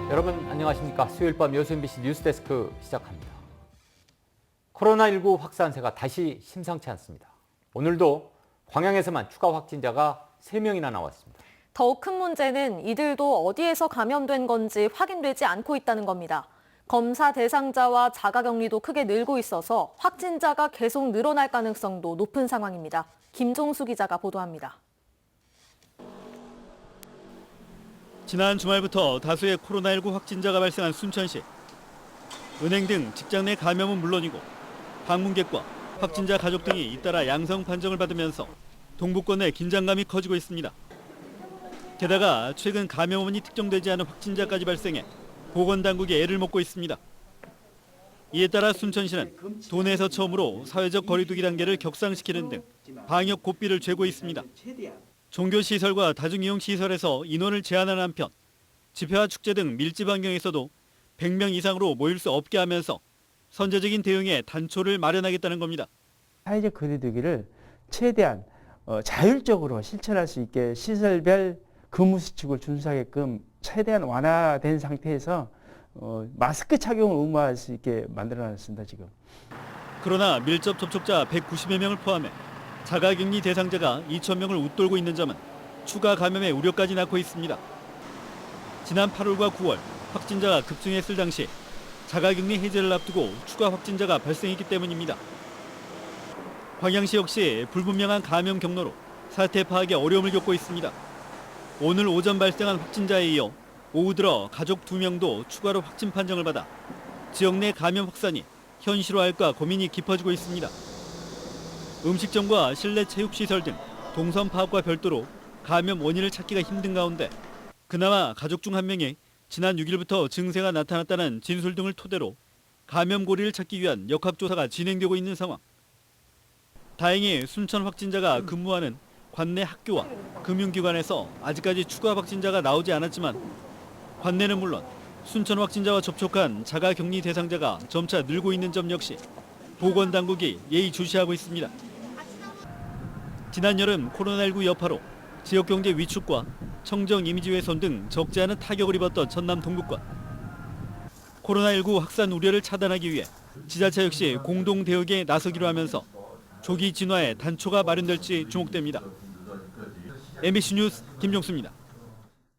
여러분 안녕하십니까. 수요일 밤 여수 MBC 뉴스데스크 시작합니다. 코로나19 확산세가 다시 심상치 않습니다. 오늘도 광양에서만 추가 확진자가 3명이나 나왔습니다. 더욱 큰 문제는 이들도 어디에서 감염된 건지 확인되지 않고 있다는 겁니다. 검사 대상자와 자가격리도 크게 늘고 있어서 확진자가 계속 늘어날 가능성도 높은 상황입니다. 김종수 기자가 보도합니다. 지난 주말부터 다수의 코로나19 확진자가 발생한 순천시. 은행 등 직장 내 감염은 물론이고 방문객과 확진자 가족 등이 잇따라 양성 판정을 받으면서 동부권 내 긴장감이 커지고 있습니다. 게다가 최근 감염원이 특정되지 않은 확진자까지 발생해 보건당국이 애를 먹고 있습니다. 이에 따라 순천시는 도내에서 처음으로 사회적 거리 두기 단계를 격상시키는 등 방역 고삐를 쥐고 있습니다. 종교시설과 다중이용시설에서 인원을 제한하는 한편 집회와 축제 등 밀집 환경에서도 100명 이상으로 모일 수 없게 하면서 선제적인 대응에 단초를 마련하겠다는 겁니다. 사회적 거리두기를 최대한 자율적으로 실천할 수 있게 시설별 근무수칙을 준수하게끔 최대한 완화된 상태에서 마스크 착용을 의무화할 수 있게 만들어놨습니다, 지금. 그러나 밀접 접촉자 190여 명을 포함해 자가격리 대상자가 2,000명을 웃돌고 있는 점은 추가 감염의 우려까지 낳고 있습니다. 지난 8월과 9월 확진자가 급증했을 당시 자가격리 해제를 앞두고 추가 확진자가 발생했기 때문입니다. 광양시 역시 불분명한 감염 경로로 사태 파악에 어려움을 겪고 있습니다. 오늘 오전 발생한 확진자에 이어 오후 들어 가족 2명도 추가로 확진 판정을 받아 지역 내 감염 확산이 현실화할까 고민이 깊어지고 있습니다. 음식점과 실내 체육시설 등 동선 파악과 별도로 감염 원인을 찾기가 힘든 가운데 그나마 가족 중 한 명이 지난 6일부터 증세가 나타났다는 진술 등을 토대로 감염 고리를 찾기 위한 역학조사가 진행되고 있는 상황. 다행히 순천 확진자가 근무하는 관내 학교와 금융기관에서 아직까지 추가 확진자가 나오지 않았지만 관내는 물론 순천 확진자와 접촉한 자가격리 대상자가 점차 늘고 있는 점 역시 보건당국이 예의주시하고 있습니다. 지난 여름 코로나19 여파로 지역경제 위축과 청정 이미지 훼손 등 적지 않은 타격을 입었던 전남 동부권. 코로나19 확산 우려를 차단하기 위해 지자체 역시 공동 대응에 나서기로 하면서 조기 진화에 단초가 마련될지 주목됩니다. MBC 뉴스 김종수입니다.